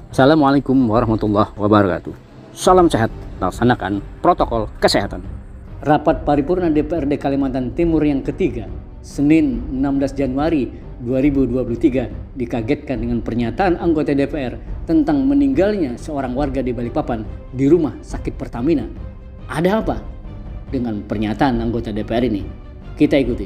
Assalamualaikum warahmatullahi wabarakatuh. Salam sehat, laksanakan protokol kesehatan. Rapat paripurna DPRD Kalimantan Timur yang ketiga, Senin 16 Januari 2023 dikagetkan dengan pernyataan anggota DPR tentang meninggalnya seorang warga di Balikpapan di rumah sakit Pertamina. Ada apa dengan pernyataan anggota DPR ini? Kita ikuti.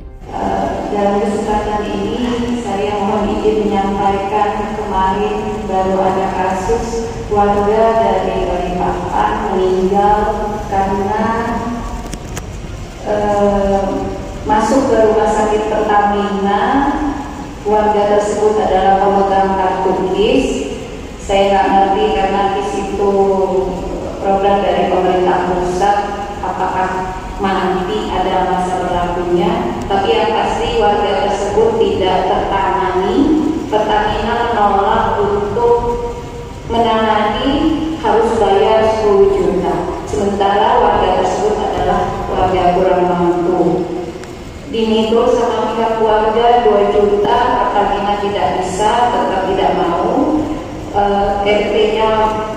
Dalam kesempatan ini saya mohon izin menyampaikan kemarin baru ada kasus warga dari Balikpapan meninggal karena masuk ke rumah sakit Pertamina. Warga tersebut adalah pemegang kartu KIS. Saya nggak ngerti karena KIS itu program dari pemerintah pusat, apakah nanti ada masa berlakunya, tapi yang pasti warga tersebut tidak tertangani. Pertamina menolak untuk menangani, harus bayar 10 juta, sementara warga tersebut adalah warga kurang mampu. Diminta sama pihak keluarga 2 juta, Pertamina tidak bisa, tetap tidak mau. RT-nya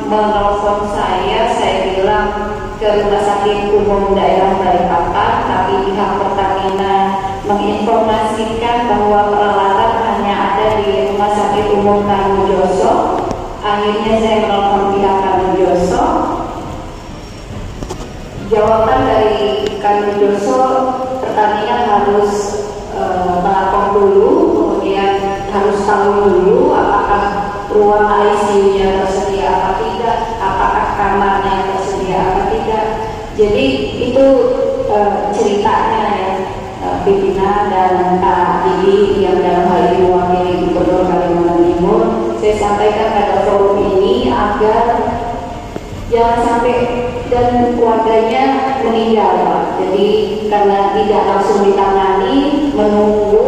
menelpon saya bilang ke rumah sakit umum daerah Balikpapan, tapi pihak Pertamina menginformasikan bahwa peralatan hanya ada di rumah sakit umum Kanujoso. Akhirnya saya menelpon pihak Kanujoso. Jawaban dari Kanujoso, Pertamina harus melapor dulu, kemudian harus tahu dulu apakah ruang ICU-nya tersedia apa tidak, apakah kamarnya tersedia apa tidak. Jadi itu ceritanya ya, pimpinan dan Pak Didi yang dalam hal ini mewakili Gubernur Kalimantan Timur. Saya sampaikan pada forum ini agar jangan sampai dan keluarganya meninggal. Jadi karena tidak langsung ditangani, menunggu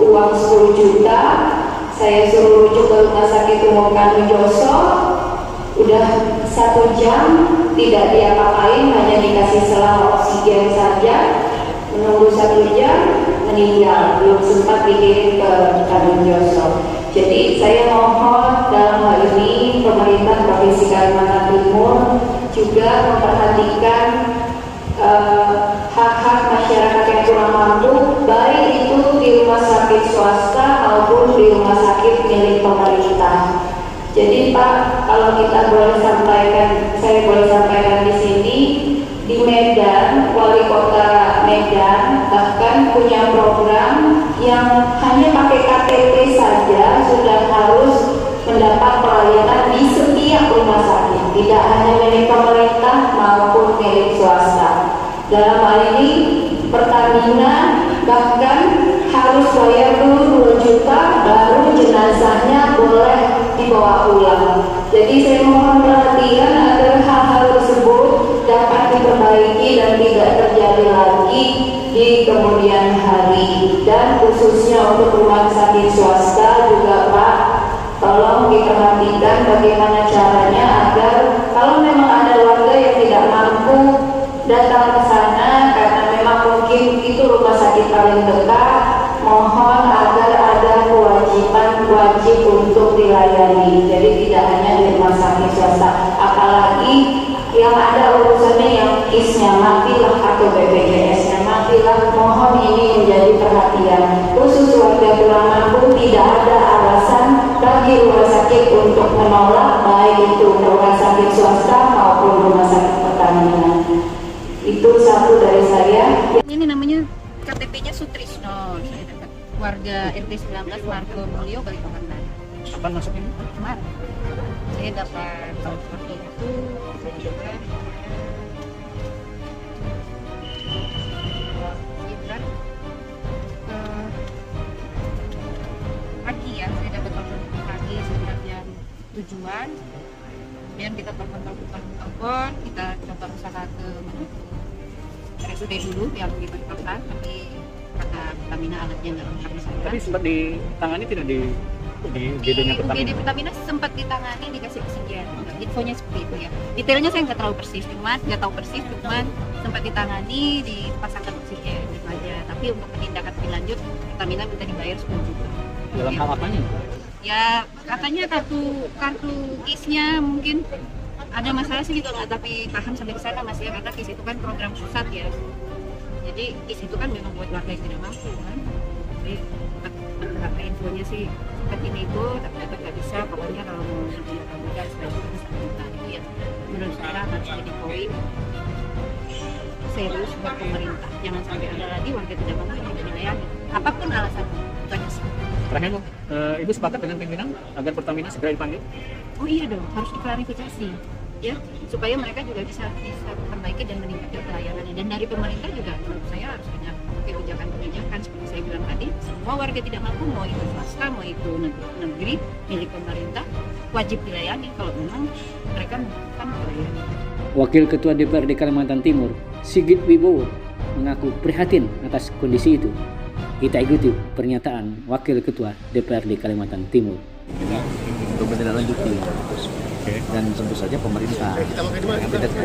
uang 10 juta, saya suruh rujuk ke rumah sakit umum Kanujoso. Udah 1 jam tidak diapa-apain, hanya dikasih selang oksigen saja. Menunggu 1 jam meninggal, belum sempat dikirim ke Kanujoso. Jadi saya mohon dalam hal ini pemerintah Provinsi Kalimantan Timur juga memperhatikan hak-hak masyarakat yang kurang mampu, baik itu di rumah sakit swasta maupun di rumah sakit milik pemerintah. Jadi Pak, kalau kita boleh sampaikan, saya boleh sampaikan di sini, di Medan, Wali Kota Medan bahkan punya program yang hanya pakai KTP saja sudah harus mendapat pelayanan di setiap rumah sakit, tidak hanya milik pemerintah maupun milik swasta. Dalam hal ini Pertamina bahkan harus bayar dulu 2 juta baru jenazahnya boleh dibawa pulang. Jadi saya mohon perhatian agar hal-hal tersebut dapat diperbaiki dan tidak terjadi lagi di kemudian hari. Dan khususnya untuk rumah sakit swasta juga Pak, tolong diperhatikan bagaimana caranya agar kalau memang ada warga yang tidak mampu datang ke sana karena memang mungkin itu rumah sakit paling dekat, mohon agar ada kewajiban wajib untuk dilayani. Jadi tidak hanya di rumah sakit swasta, apalagi yang ada urusannya yang KIS-nya matilah atau BPJS-nya matilah. Mohon ini menjadi perhatian khusus warga kurang mampu. Tidak ada alasan bagi rumah sakit untuk menolak, baik itu rumah sakit swasta maupun rumah sakit Pertamina. Itu satu dari saya. Ini namanya KTP-nya Sutrisno, saya dapat warga RT 19 Margo Mulyo Balikpapan. Kapan masuk ini? Kemarin saya dapat seperti itu. Saya juga Gibran pagi ya, saya dapat telepon pagi sekitar jam 7-an. Kemudian kita telepon, kita coba usaha ke RSUD dulu yang di Balikpapan, tapi kata Pertamina alatnya nggak lengkap di sana. Tapi sempat ditangani tidak di UGD-nya Pertamina? UGD Pertamina sempat ditangani, dikasih oksigen. Infonya seperti itu ya. Detailnya saya nggak tahu persis, cuman sempat ditangani, dipasangkan oksigen gitu aja. Tapi untuk penindakan lebih lanjut, Pertamina minta dibayar 10 juta. Dalam hal apanya? Ya katanya kartu KIS-nya mungkin ada masalah sih gitu, nggak tapi paham sampai ke sana Mas ya, karena KIS itu kan program pusat ya. Jadi KIS itu kan memang buat warga yang tidak mampu kan. Jadi beberapa infonya sih seperti itu, tapi ternyata nggak bisa. Pokoknya kalau mau mudah supaya itu bisa minta itu ya. Menurut saya harus jadi poin serius buat pemerintah. Jangan sampai ada lagi warga tidak mampu yang tidak dilayani. Apapun alasannya, banyak sih. Terakhir Bu, Ibu sepakat dengan pimpinan agar Pertamina segera dipanggil? Oh iya dong, harus diklarifikasi ya, supaya mereka juga bisa memperbaiki dan meningkatkan pelayanannya. Dan dari pemerintah juga menurut saya harus punya kebijakan seperti saya bilang tadi, semua warga tidak mampu, mau itu swasta, mau itu negeri milik pemerintah, wajib dilayani kalau memang mereka membutuhkan pelayanan. Wakil Ketua DPRD Kalimantan Timur, Sigit Wibowo, mengaku prihatin atas kondisi itu. Kita ikuti pernyataan Wakil Ketua DPRD Kalimantan Timur. Untuk menindaklanjuti, dan tentu saja pemerintah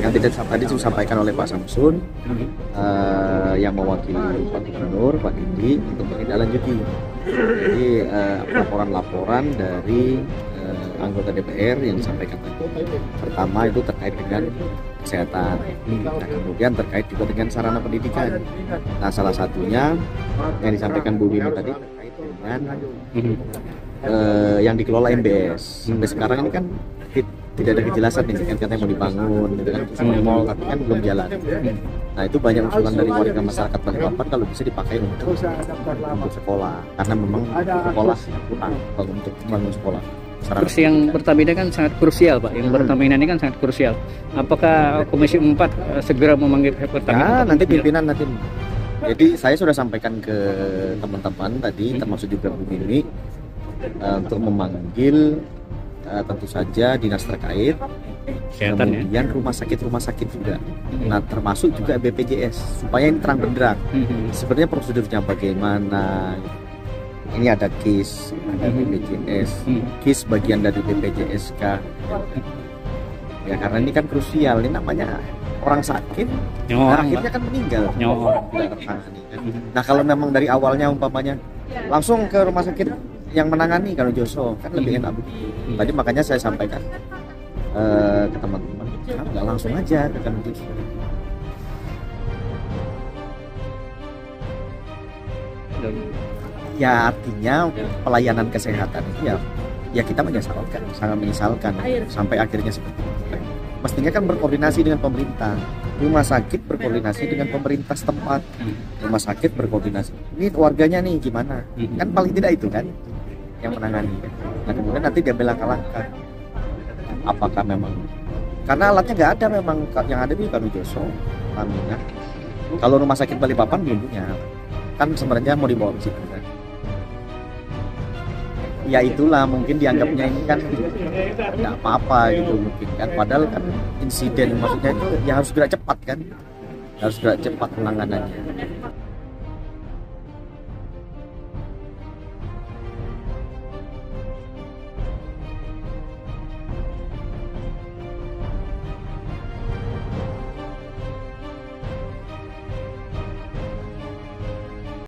yang tidak tadi disampaikan oleh Pak Samsun yang mewakili Pak Gubernur, Pak Didi untuk menindaklanjuti. Jadi laporan-laporan dari anggota DPR yang disampaikan tadi. Pertama itu terkait dengan kesehatan, nah, kemudian terkait juga dengan sarana pendidikan. Nah, salah satunya yang disampaikan Bu Wimi tadi terkait dengan yang dikelola MBS. Sampai sekarang ini kan tidak ada kejelasan nih, kan katanya mau dibangun gitu kan, mall, tapi kan belum jalan. Nah, itu banyak usulan dari warga masyarakat Balikpapan kalau bisa dipakai untuk sekolah, karena memang sekolah kurang untuk membangun sekolah. Kursi yang Pertamina kan sangat krusial Pak, yang Pertamina ini kan sangat krusial. Apakah Komisi 4 segera memanggil Pertamina? Nanti pimpinan nanti. Jadi saya sudah sampaikan ke teman-teman tadi, termasuk juga Bu Mimi, untuk memanggil tentu saja dinas terkait, kemudian rumah sakit juga, nah termasuk juga BPJS supaya ini terang benderang. Sebenarnya prosedurnya bagaimana? Ini ada KIS, ada BPJS, KIS bagian dari BPJSK. Ya karena ini kan krusial, ini namanya orang sakit, akhirnya kan meninggal. Nah kalau memang dari awalnya umpamanya langsung ke rumah sakit yang menangani kalau Joso kan lebih enak. Tadi makanya saya sampaikan ke teman-teman, nggak langsung aja kan gitu. Ya artinya pelayanan kesehatan itu ya kita menyesalkan, sangat menyesalkan sampai akhirnya seperti itu. Mestinya kan berkoordinasi dengan pemerintah, rumah sakit berkoordinasi dengan pemerintah setempat, rumah sakit berkoordinasi. Ini warganya nih gimana? Kan paling tidak itu kan yang menangani. Nah kemudian nanti diambil langkah-langkah. Apakah memang karena alatnya nggak ada, memang yang ada di Kanujoso, Pertamina. Kalau rumah sakit Balikpapan belum punya, kan sebenarnya mau dibawa ke situ kan. Ya itulah mungkin dianggapnya ini kan nggak apa-apa gitu mungkin kan, padahal kan insiden maksudnya itu ya harus gerak cepat kan, harus gerak cepat penanganannya.